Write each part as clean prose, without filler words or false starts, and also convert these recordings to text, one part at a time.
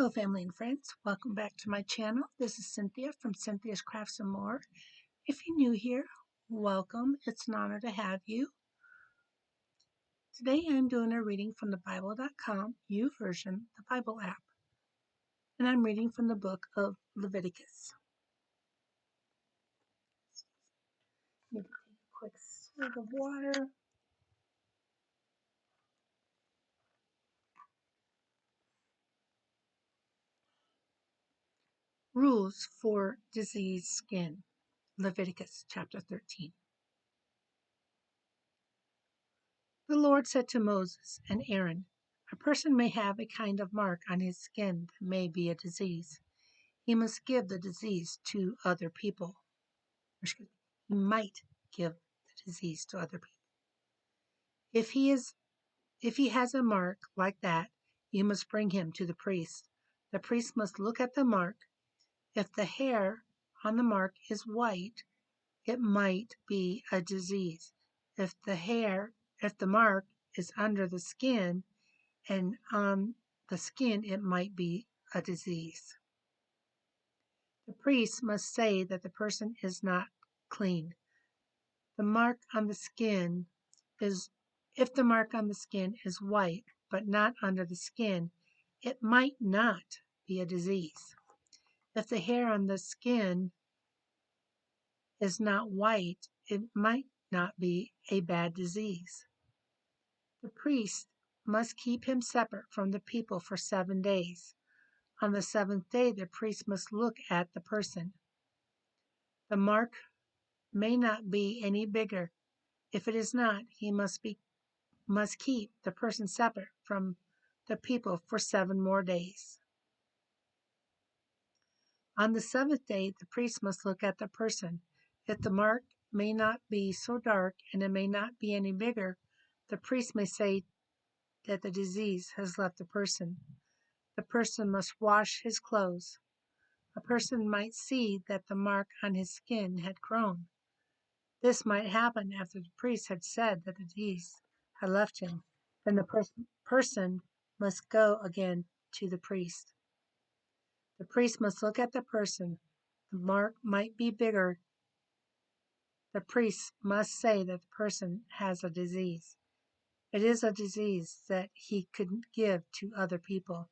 Hello family and friends, welcome back to my channel. This is Cynthia from Cynthia's Crafts and More. If you're new here, welcome. It's an honor to have you. Today I'm doing a reading from the Bible.com YouVersion, the Bible app. And I'm reading from the book of Leviticus. Need to take a quick swig of water. Rules for diseased skin. Leviticus chapter 13. The Lord said to Moses and Aaron, "A person may have a kind of mark on his skin that may be a disease. He must give the disease to other people." He might give the disease to other people. If he has a mark like that, you must bring him to the priest. The priest must look at the mark. If the hair on the mark is white, it might be a disease. If the mark is under the skin and on the skin, it might be a disease. The priest must say that the person is not clean. The mark on the skin is, if the mark on the skin is white but not under the skin, it might not be a disease. If the hair on the skin is not white, it might not be a bad disease. The priest must keep him separate from the people for 7 days. On the seventh day, the priest must look at the person. The mark may not be any bigger. If it is not, he must keep the person separate from the people for 7 more days. On the seventh day, the priest must look at the person. If the mark may not be so dark and it may not be any bigger, the priest may say that the disease has left the person. The person must wash his clothes. A person might see that the mark on his skin had grown. This might happen after the priest had said that the disease had left him. Then the person must go again to the priest. The priest must look at the person. The mark might be bigger. The priest must say that the person has a disease. It is a disease that he could give to other people.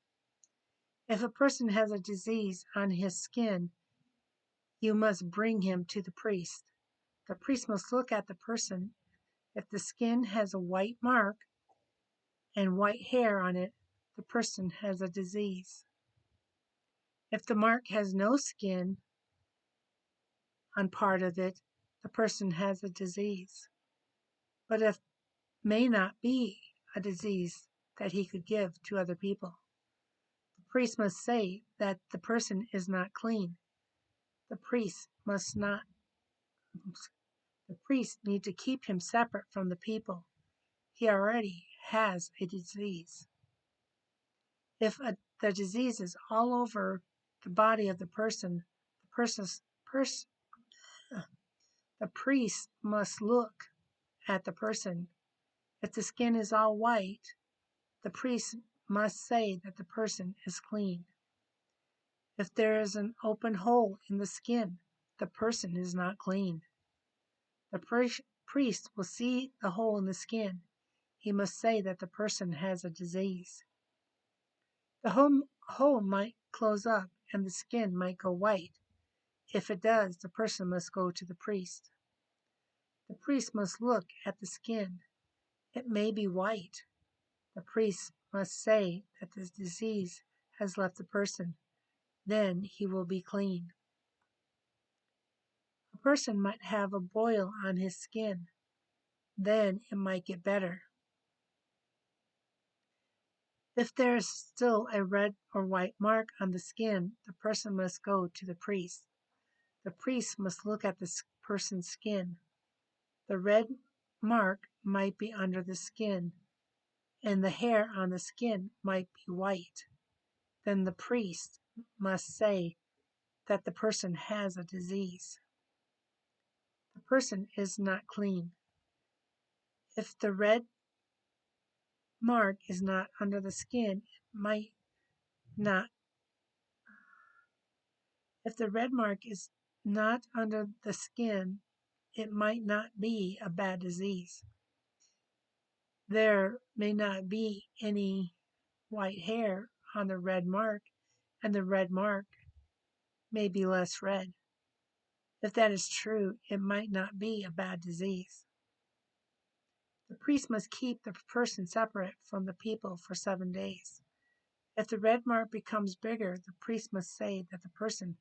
If a person has a disease on his skin, you must bring him to the priest. The priest must look at the person. If the skin has a white mark and white hair on it, the person has a disease. If the mark has no skin on part of it, the person has a disease. But it may not be a disease that he could give to other people. The priest must say that the person is not clean. The priest need to keep him separate from the people. He already has a disease. If the disease is all over the body of the person, the priest must look at the person. If the skin is all white, the priest must say that the person is clean. If there is an open hole in the skin, the person is not clean. The priest will see the hole in the skin. He must say that the person has a disease. The hole might close up and the skin might go white. If it does, the person must go to the priest. The priest must look at the skin. It may be white. The priest must say that the disease has left the person. Then he will be clean. A person might have a boil on his skin. Then it might get better. If there is still a red or white mark on the skin, the person must go to the priest. The priest must look at the person's skin. The red mark might be under the skin, and the hair on the skin might be white. Then the priest must say that the person has a disease. The person is not clean. If the red mark is not under the skin, it might not If the red mark is not under the skin, it might not be a bad disease. There may not be any white hair on the red mark, and the red mark may be less red. If that is true, it might not be a bad disease. The priest must keep the person separate from the people for 7 days. If the red mark becomes bigger, the priest must say that the person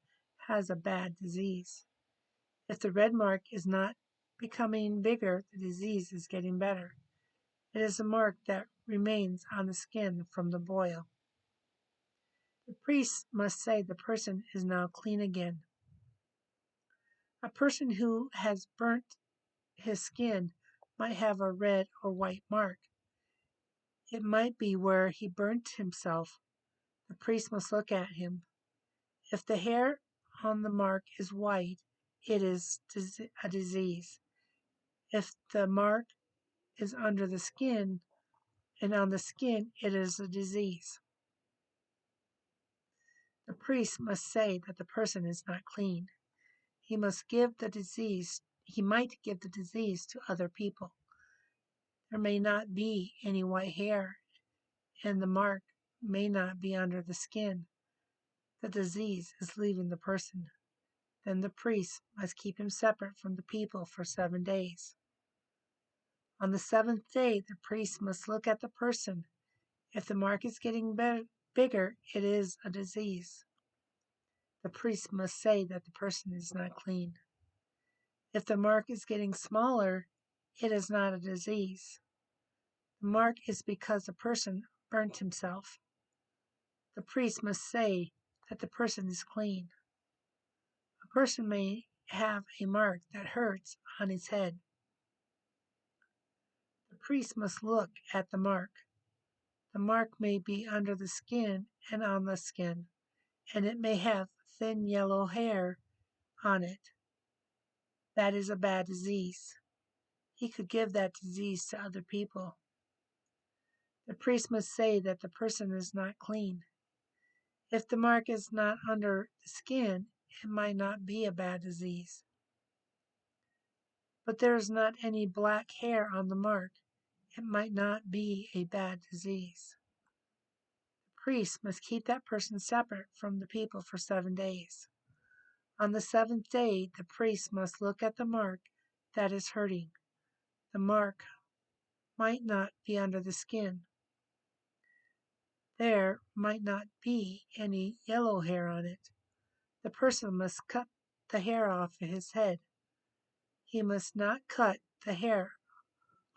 has a bad disease. If the red mark is not becoming bigger, the disease is getting better. It is a mark that remains on the skin from the boil. The priest must say the person is now clean again. A person who has burnt his skin might have a red or white mark. It might be where he burnt himself. The priest must look at him. If the hair on the mark is white, it is a disease. If the mark is under the skin and on the skin, it is a disease. The priest must say that the person is not clean. He might give the disease to other people. There may not be any white hair, and the mark may not be under the skin. The disease is leaving the person. Then the priest must keep him separate from the people for 7 days. On the 7th day, the priest must look at the person. If the mark is getting bigger, it is a disease. The priest must say that the person is not clean. If the mark is getting smaller, it is not a disease. The mark is because the person burnt himself. The priest must say that the person is clean. A person may have a mark that hurts on his head. The priest must look at the mark. The mark may be under the skin and on the skin, and it may have thin yellow hair on it. That is a bad disease. He could give that disease to other people. The priest must say that the person is not clean. If the mark is not under the skin, it might not be a bad disease. But there is not any black hair on the mark. It might not be a bad disease. The priest must keep that person separate from the people for 7 days. On the 7th day, the priest must look at the mark that is hurting. The mark might not be under the skin. There might not be any yellow hair on it. The person must cut the hair off his head. He must not cut the hair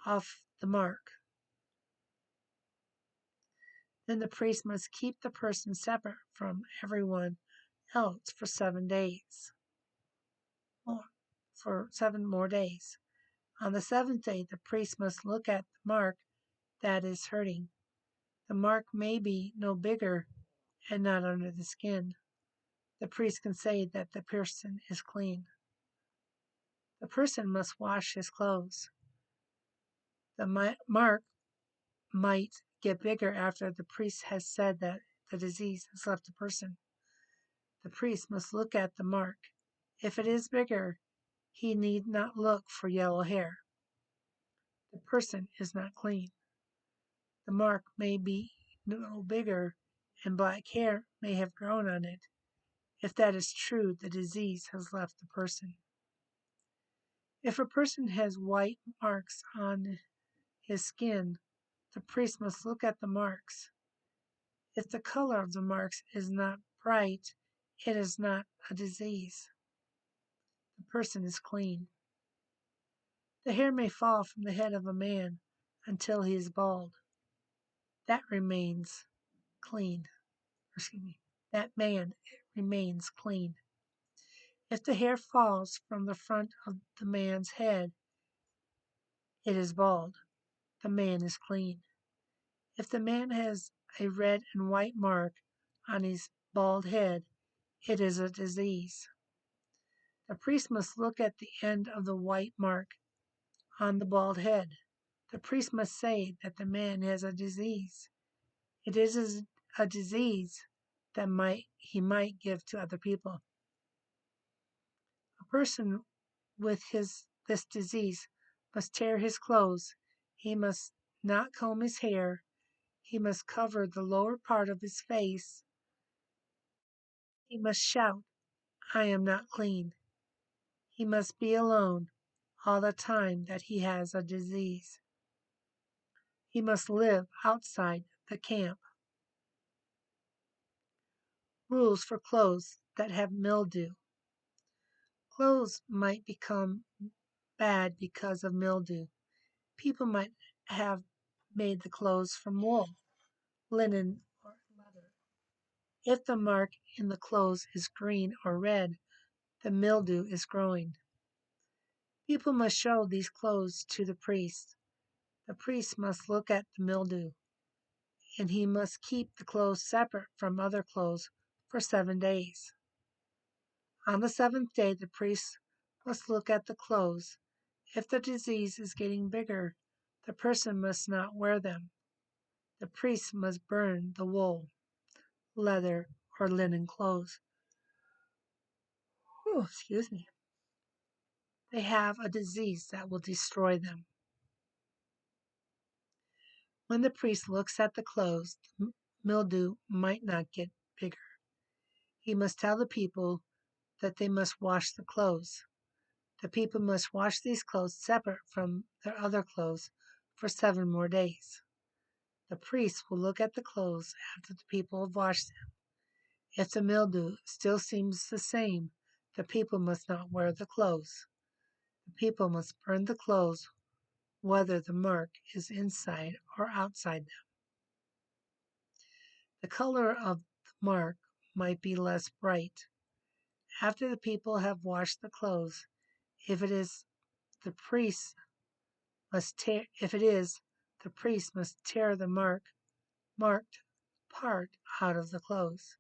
off the mark. Then the priest must keep the person separate from everyone else for 7 days. For 7 more days. On the 7th day, the priest must look at the mark that is hurting. The mark may be no bigger and not under the skin. The priest can say that the person is clean. The person must wash his clothes. The mark might get bigger after the priest has said that the disease has left the person. The priest must look at the mark. If it is bigger, he need not look for yellow hair. The person is not clean. The mark may be no bigger, and black hair may have grown on it. If that is true, the disease has left the person. If a person has white marks on his skin, the priest must look at the marks. If the color of the marks is not bright, it is not a disease. The person is clean. The hair may fall from the head of a man until he is bald. That remains clean. That man remains clean. If the hair falls from the front of the man's head, it is bald. The man is clean. If the man has a red and white mark on his bald head, it is a disease. The priest must look at the end of the white mark on the bald head. The priest must say that the man has a disease. It is a disease that he might give to other people. person with this disease must tear his clothes. He must not comb his hair. He must cover the lower part of his face. He must shout, I am not clean. He must be alone all the time that he has a disease. He must live outside the camp. Rules for clothes that have mildew. Clothes might become bad because of mildew. People might have made the clothes from wool, linen, or leather. If the mark in the clothes is green or red, the mildew is growing. People must show these clothes to the priest. The priest must look at the mildew, and he must keep the clothes separate from other clothes for 7 days. On the seventh day, the priest must look at the clothes. If the disease is getting bigger, the person must not wear them. The priest must burn the wool, leather, or linen clothes. Excuse me. They have a disease that will destroy them. When the priest looks at the clothes, the mildew might not get bigger. He must tell the people that they must wash the clothes. The people must wash these clothes separate from their other clothes for 7 more days. The priest will look at the clothes after the people have washed them. If the mildew still seems the same, the people must not wear the clothes. The people must burn the clothes whether the mark is inside or outside them. The color of the mark might be less bright. After the people have washed the clothes, if it is, the priest must tear the marked part out of the clothes.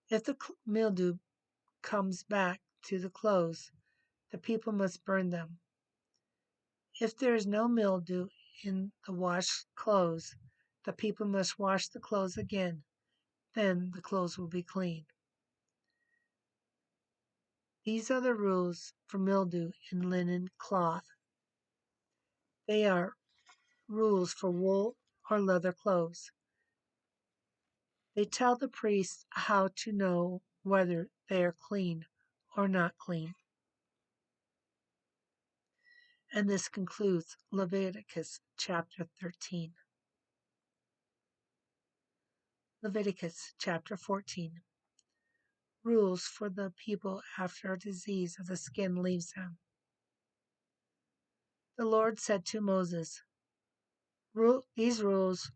If the mildew comes back to the clothes, the people must burn them. If there is no mildew in the washed clothes, the people must wash the clothes again. Then the clothes will be clean. These are the rules for mildew in linen cloth. They are rules for wool or leather clothes. They tell the priest how to know whether they are clean or not clean. And this concludes Leviticus chapter 13. Leviticus chapter 14. Rules for the people after a disease of the skin leaves them. The Lord said to Moses, These rules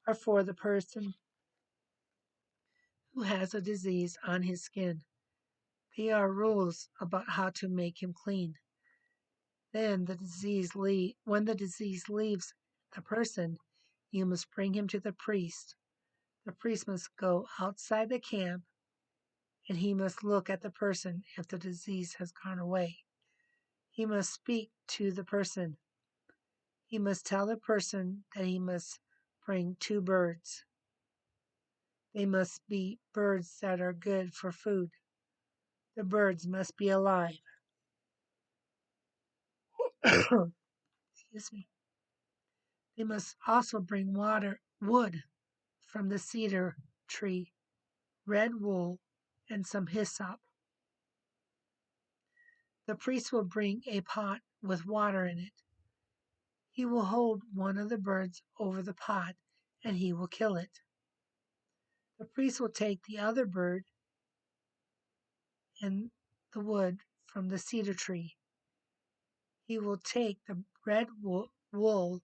are for the person who has a disease on his skin. They are rules about how to make him clean. When the disease leaves the person, you must bring him to the priest. The priest must go outside the camp, and he must look at the person if the disease has gone away. He must speak to the person. He must tell the person that he must bring 2 birds. They must be birds that are good for food. The birds must be alive. Excuse me. They must also bring wood from the cedar tree, red wool, and some hyssop. The priest will bring a pot with water in it. He will hold one of the birds over the pot, and he will kill it. The priest will take the other bird and the wood from the cedar tree. He will take the red wool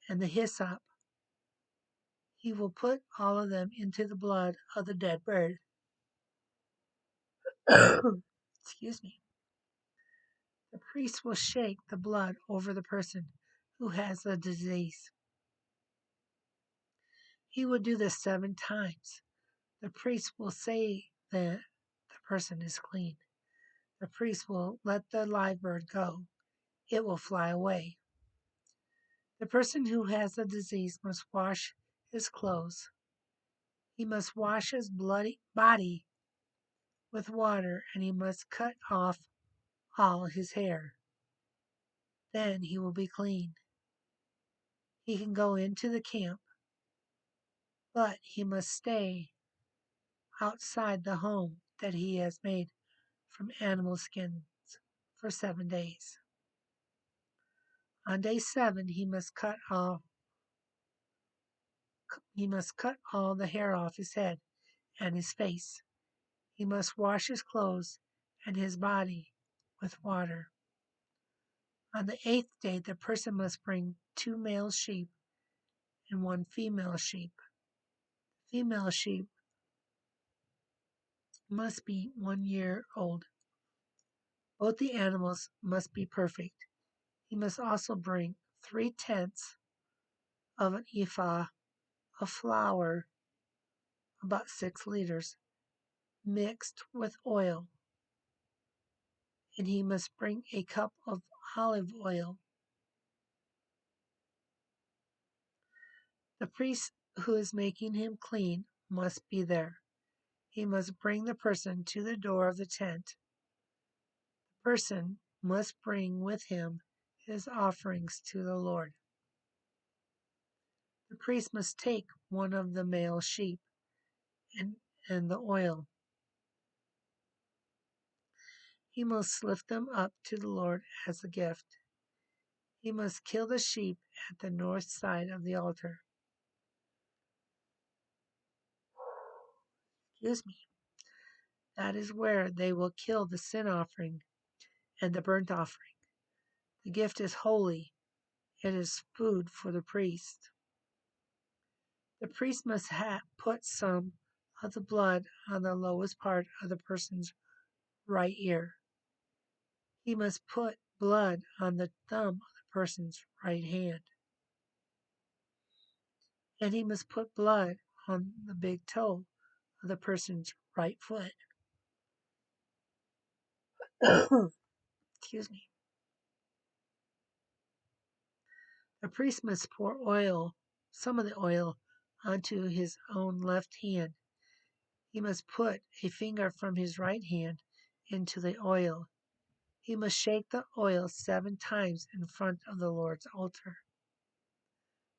and the hyssop. He will put all of them into the blood of the dead bird. Excuse me. The priest will shake the blood over the person who has the disease. He will do this 7 times. The priest will say that the person is clean. The priest will let the live bird go. It will fly away. The person who has the disease must wash his clothes. He must wash his bloody body with water, and he must cut off all his hair. Then he will be clean. He can go into the camp, but he must stay outside the home that he has made from animal skins for 7 days. On day 7, he must cut all the hair off his head and his face. He must wash his clothes and his body with water. On the 8th day, the person must bring 2 male sheep and 1 female sheep. Female sheep must be 1 year old. Both the animals must be perfect. He must also bring 3/10 of an ephah of flour, about 6 liters, mixed with oil, and he must bring a cup of olive oil. The priest who is making him clean must be there. He must bring the person to the door of the tent. The person must bring with him his offerings to the Lord. The priest must take one of the male sheep and the oil. He must lift them up to the Lord as a gift. He must kill the sheep at the north side of the altar. Excuse me. That is where they will kill the sin offering and the burnt offering. The gift is holy. It is food for the priest. The priest must put some of the blood on the lowest part of the person's right ear. He must put blood on the thumb of the person's right hand. And he must put blood on the big toe of the person's right foot. Excuse me. The priest must pour some of the oil, onto his own left hand. He must put a finger from his right hand into the oil. He must shake the oil 7 times in front of the Lord's altar.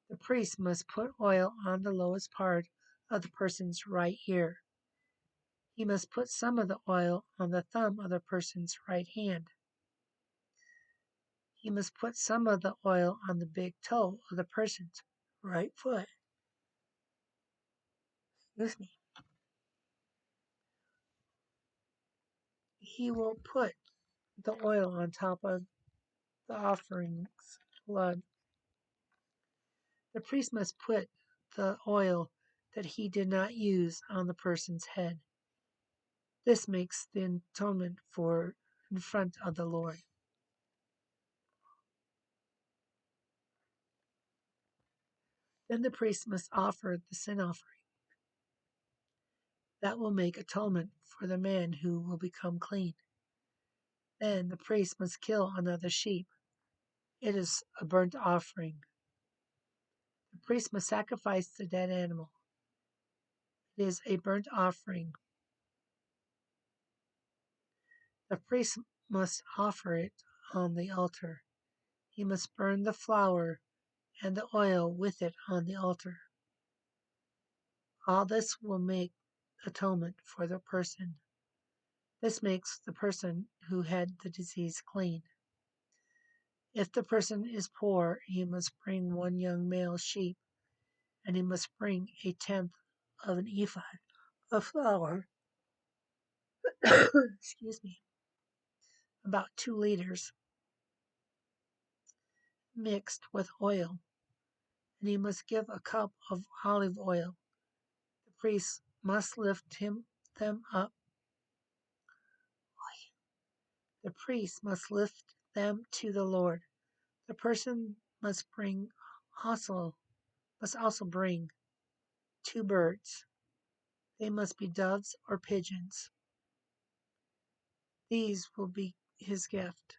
The priest must put oil on the lowest part of the person's right ear. He must put some of the oil on the thumb of the person's right hand. He must put some of the oil on the big toe of the person's right foot. Excuse me. He will put the oil on top of the offering's blood. The priest must put the oil that he did not use on the person's head. This makes the atonement in front of the Lord. Then the priest must offer the sin offering. That will make atonement for the man who will become clean. Then the priest must kill another sheep. It is a burnt offering. The priest must sacrifice the dead animal. It is a burnt offering. The priest must offer it on the altar. He must burn the flour and the oil with it on the altar. All this will make atonement for the person. This makes the person who had the disease clean. If the person is poor, he must bring 1 young male sheep, and he must bring 1/10 of an ephah of flour. Excuse me. About 2 liters, mixed with oil, and he must give a cup of olive oil. The priest must lift them up. The priest must lift them to the Lord. The person must also bring 2 birds. They must be doves or pigeons. These will be his gift.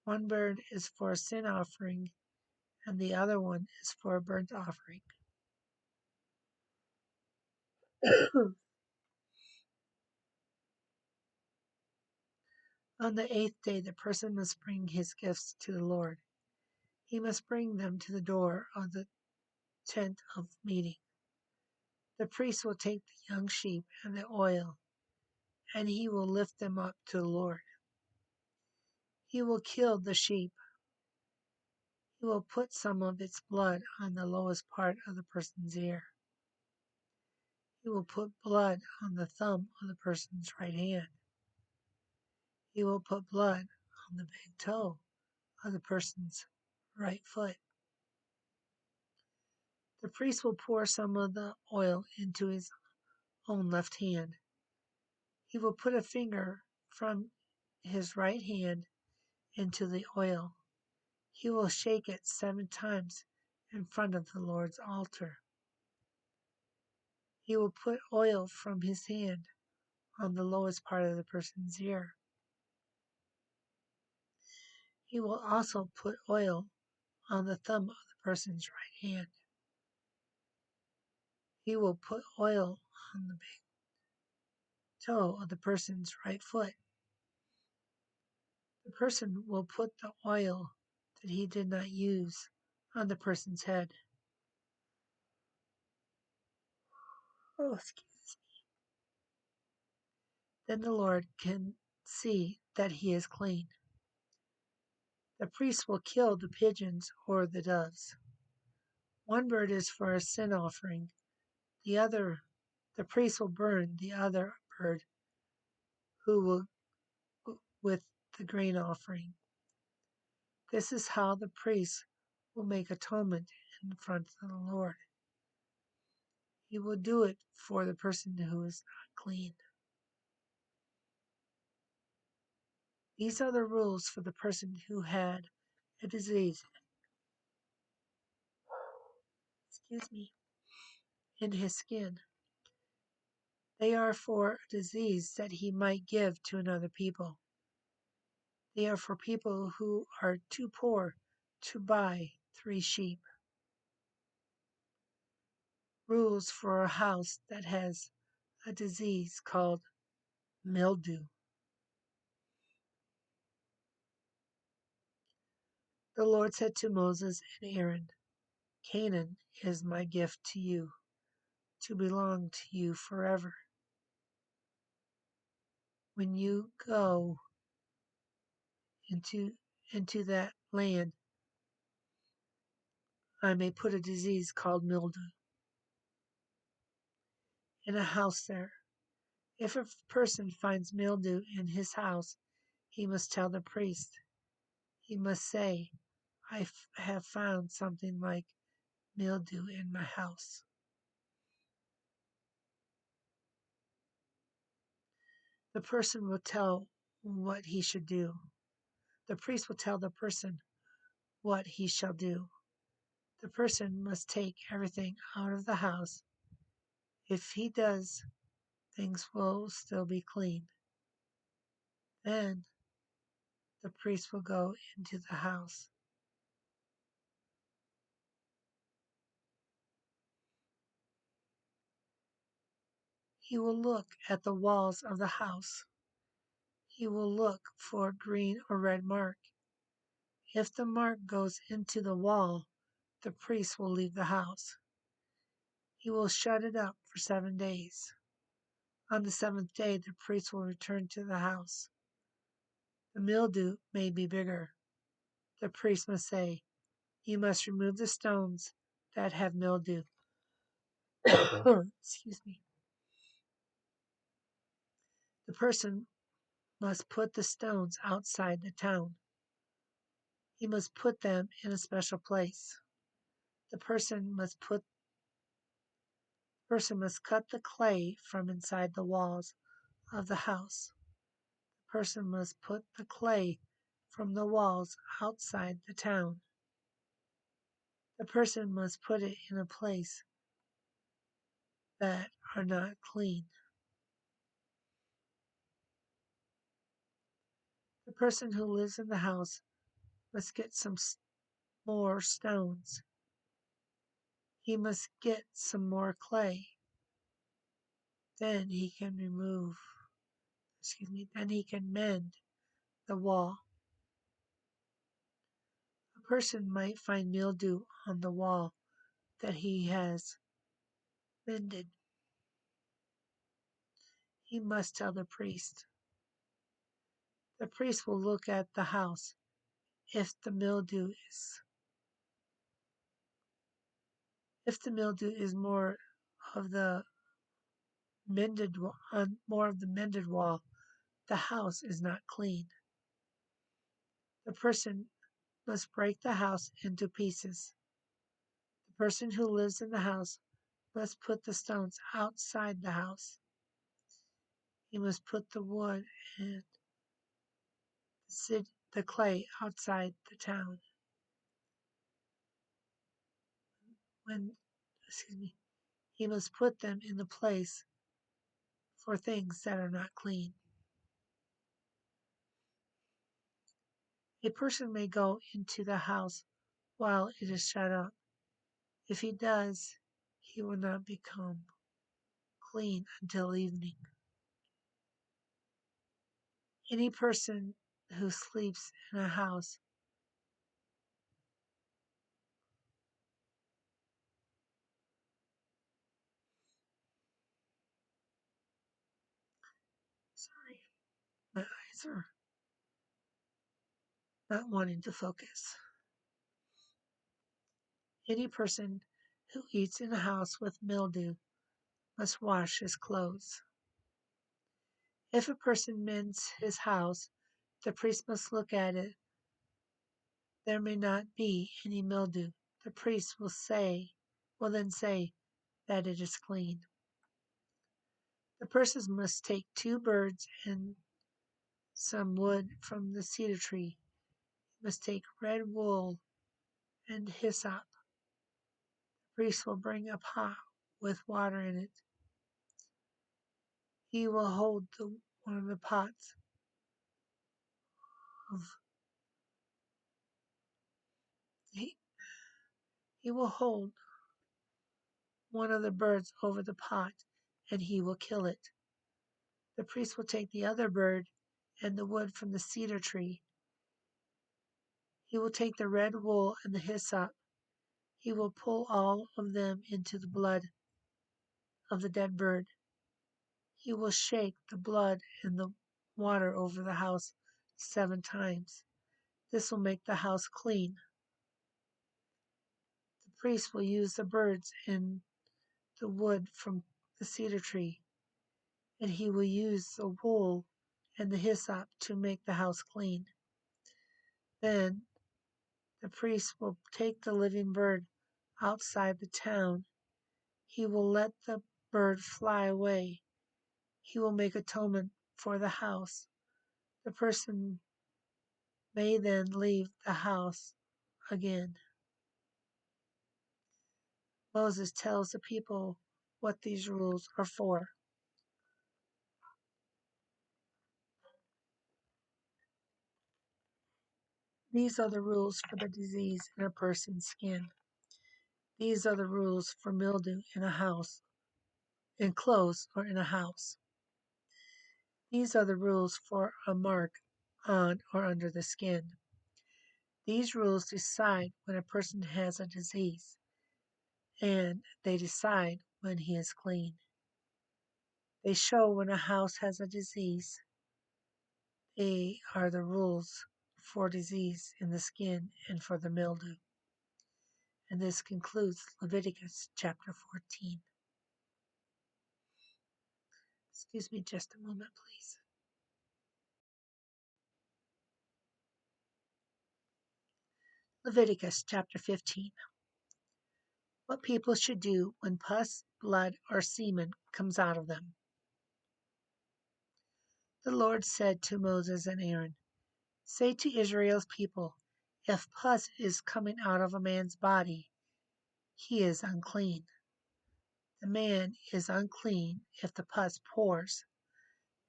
1 bird is for a sin offering, and the other one is for a burnt offering. On the 8th day, the person must bring his gifts to the Lord. He must bring them to the door of the tent of meeting. The priest will take the young sheep and the oil, and he will lift them up to the Lord. He will kill the sheep. He will put some of its blood on the lowest part of the person's ear. He will put blood on the thumb of the person's right hand. He will put blood on the big toe of the person's right foot. The priest will pour some of the oil into his own left hand. He will put a finger from his right hand into the oil. He will shake it 7 times in front of the Lord's altar. He will put oil from his hand on the lowest part of the person's ear. He will also put oil on the thumb of the person's right hand. He will put oil on the big toe of the person's right foot. The person will put the oil that he did not use on the person's head. Oh, excuse me. Then the Lord can see that he is clean. The priest will kill the pigeons or the doves. One bird is for a sin offering. The priest will burn the other bird who will with the grain offering. This is how the priest will make atonement in front of the Lord. He will do it for the person who is not clean. These are the rules for the person who had a disease, in his skin. They are for a disease that he might give to another people. They are for people who are too poor to buy 3 sheep. Rules for a house that has a disease called mildew. The Lord said to Moses and Aaron, Canaan is my gift to you, to belong to you forever. When you go into that land, I may put a disease called mildew in a house there. If a person finds mildew in his house, he must tell the priest. He must say, I have found something like mildew in my house. The person will tell what he should do. The priest will tell the person what he shall do. The person must take everything out of the house. If he does, things will still be clean. Then the priest will go into the house. He will look at the walls of the house. He will look for a green or red mark. If the mark goes into the wall, the priest will leave the house. He will shut it up for 7 days. On the 7th day, the priest will return to the house. The mildew may be bigger. The priest must say, You must remove the stones that have mildew. Excuse me. The person must put the stones outside the town. He must put them in a special place. The person must cut the clay from inside the walls of the house. The person must put the clay from the walls outside the town. The person must put it in a place that are not clean. The person who lives in the house must get some more stones. He must get some more clay. Then he can mend the wall. A person might find mildew on the wall that he has mended. He must tell the priest. The priest will look at the house. If the mildew is of the more of the mended wall, the house is not clean. The person must break the house into pieces. The person who lives in the house must put the stones outside the house. He must put the wood and the clay outside the town. He must put them in the place for things that are not clean. A person may go into the house while it is shut up. If he does, he will not become clean until evening. Any person who sleeps in a house sorry, my eyes are not wanting to focus. Any person who eats in a house with mildew must wash his clothes. If a person mends his house, the priest must look at it. There may not be any mildew. The priest will then say that it is clean. The person must take 2 birds and some wood from the cedar tree. He must take red wool and hyssop. The priest will bring a pot with water in it. He will hold one of the pots of he, he will hold one of the birds over the pot, and he will kill it. The priest will take the other bird and the wood from the cedar tree. He will take the red wool and the hyssop. He will pull all of them into the blood of the dead bird. He will shake the blood and the water over the house 7 times. This will make the house clean. The priest will use the birds and the wood from the cedar tree, and he will use the wool and the hyssop to make the house clean. Then the priest will take the living bird outside the town. He will let the bird fly away. He will make atonement for the house. The person may then leave the house again. Moses tells the people what these rules are for. These are the rules for the disease in a person's skin. These are the rules for mildew in a house, in clothes, or in a house. These are the rules for a mark on or under the skin. These rules decide when a person has a disease, and they decide when he is clean. They show when a house has a disease. They are the rules for disease in the skin and for the mildew. And this concludes Leviticus chapter 14. Excuse me just a moment, please. Leviticus chapter 15. What people should do when pus, blood, or semen comes out of them. The Lord said to Moses and Aaron, "Say to Israel's people, if pus is coming out of a man's body, he is unclean. The man is unclean if the pus pours,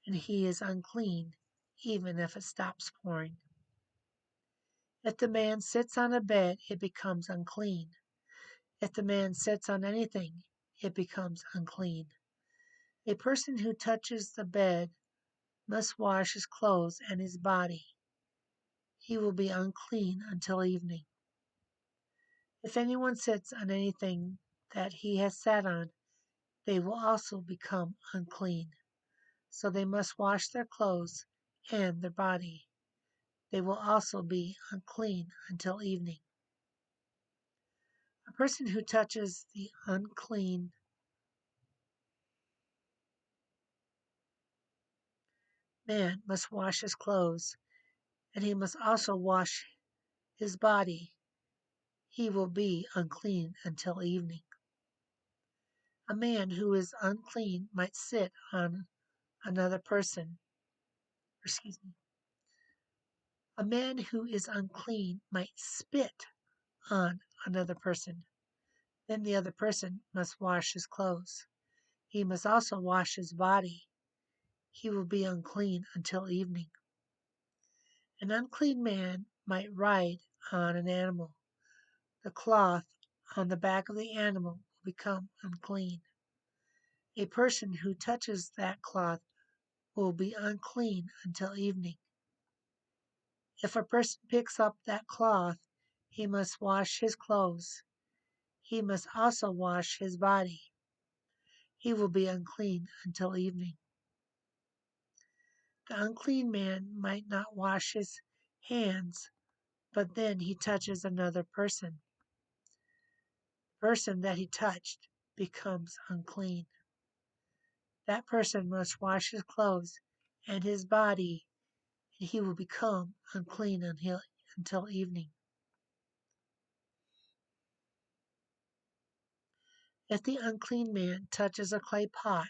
and he is unclean even if it stops pouring. If the man sits on a bed, it becomes unclean. If the man sits on anything, it becomes unclean. A person who touches the bed must wash his clothes and his body. he will be unclean until evening. If anyone sits on anything that he has sat on, they will also become unclean. So they must wash their clothes and their body. They will also be unclean until evening. A person who touches the unclean man must wash his clothes, and he must also wash his body. He will be unclean until evening. A man who is unclean might sit on another person. Excuse me. A man who is unclean might spit on another person. Then the other person must wash his clothes. He must also wash his body. He will be unclean until evening. An unclean man might ride on an animal. The cloth on the back of the animal will become unclean. A person who touches that cloth will be unclean until evening. If a person picks up that cloth, he must wash his clothes. He must also wash his body. He will be unclean until evening. The unclean man might not wash his hands, but then he touches another person. The person that he touched becomes unclean. That person must wash his clothes and his body, and he will become unclean until evening. If the unclean man touches a clay pot,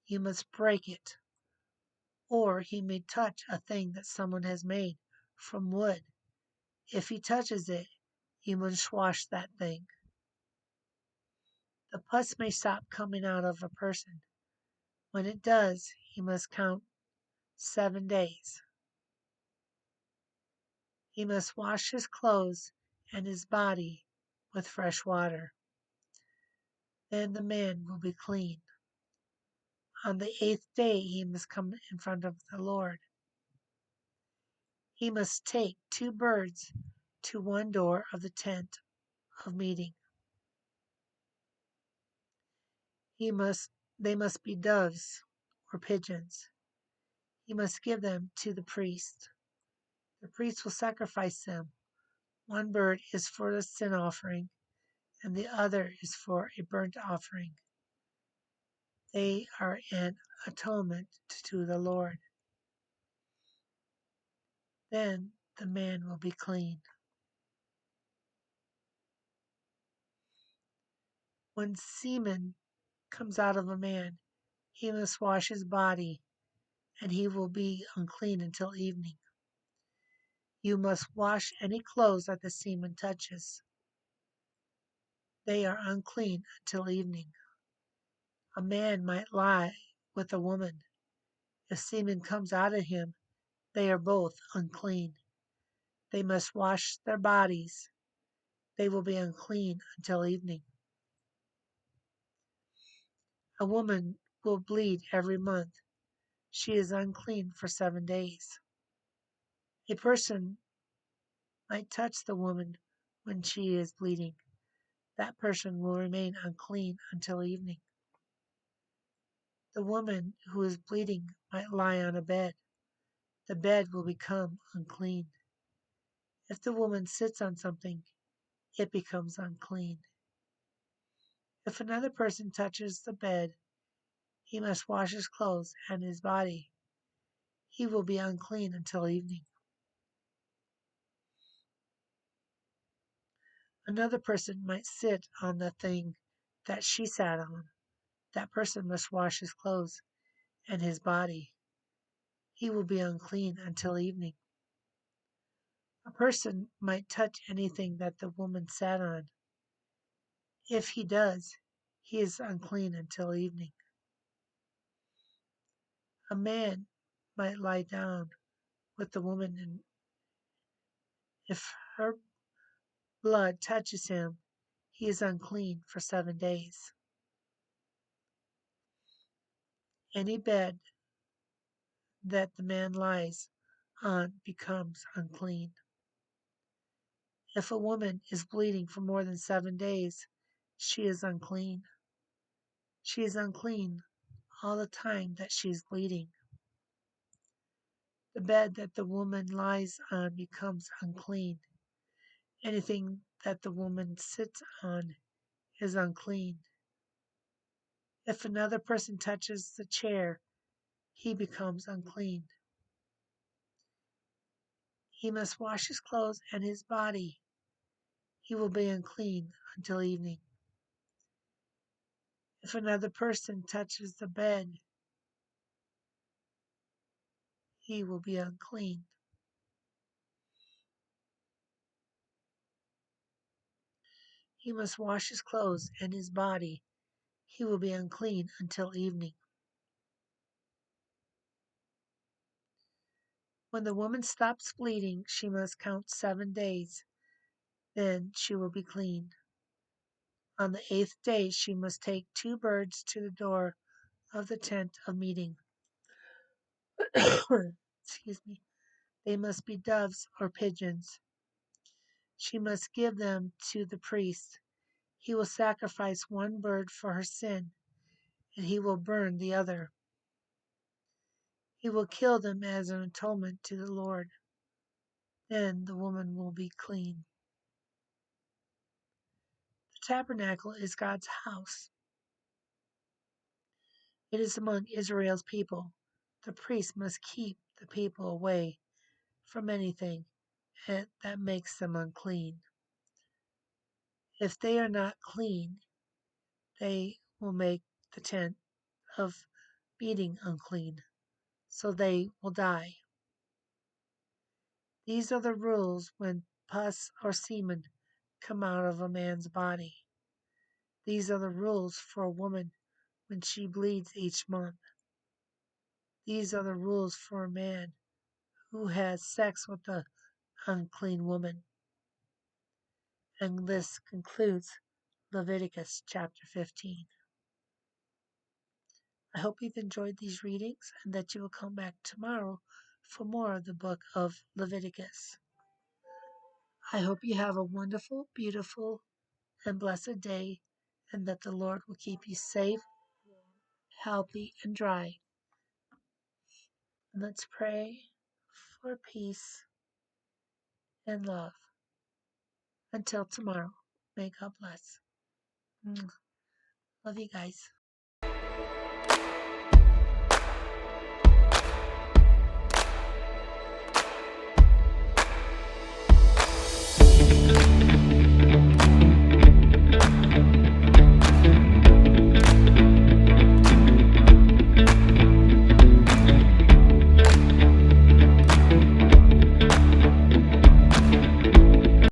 he must break it, or he may touch a thing that someone has made from wood. If he touches it, he must wash that thing. The pus may stop coming out of a person. When it does, he must count 7 days. He must wash his clothes and his body with fresh water. Then the man will be clean. On the 8th day he must come in front of the Lord. He must take 2 birds to one door of the tent of meeting. They must be doves or pigeons. He must give them to the priest. The priest will sacrifice them. One bird is for the sin offering, and the other is for a burnt offering. They are an atonement to the Lord. Then the man will be clean. When semen comes out of a man, he must wash his body, and he will be unclean until evening. You must wash any clothes that the semen touches. They are unclean until evening. A man might lie with a woman. If semen comes out of him, they are both unclean. They must wash their bodies. They will be unclean until evening. A woman will bleed every month. She is unclean for 7 days. A person might touch the woman when she is bleeding. That person will remain unclean until evening. The woman who is bleeding might lie on a bed. The bed will become unclean. If the woman sits on something, it becomes unclean. If another person touches the bed, he must wash his clothes and his body. He will be unclean until evening. Another person might sit on the thing that she sat on. That person must wash his clothes and his body. He will be unclean until evening. A person might touch anything that the woman sat on. If he does, he is unclean until evening. A man might lie down with the woman, and if her blood touches him, he is unclean for 7 days. Any bed that the man lies on becomes unclean. If a woman is bleeding for more than 7 days, she is unclean. She is unclean all the time that she is bleeding. The bed that the woman lies on becomes unclean. Anything that the woman sits on is unclean. If another person touches the chair, he becomes unclean. He must wash his clothes and his body. He will be unclean until evening. If another person touches the bed, he will be unclean. He must wash his clothes and his body. He will be unclean until evening. When the woman stops bleeding, she must count 7 days. Then she will be clean. On the 8th day, she must take 2 birds to the door of the tent of meeting. Excuse me. They must be doves or pigeons. She must give them to the priest. He will sacrifice 1 bird for her sin, and he will burn the other. He will kill them as an atonement to the Lord. Then the woman will be clean. The tabernacle is God's house. It is among Israel's people. The priest must keep the people away from anything that makes them unclean. If they are not clean, they will make the tent of meeting unclean, so they will die. These are the rules when pus or semen come out of a man's body. These are the rules for a woman when she bleeds each month. These are the rules for a man who has sex with an unclean woman. And this concludes Leviticus chapter 15. I hope you've enjoyed these readings and that you will come back tomorrow for more of the book of Leviticus. I hope you have a wonderful, beautiful, and blessed day, and that the Lord will keep you safe, healthy, and dry. And let's pray for peace and love. Until tomorrow, may God bless. Love you guys.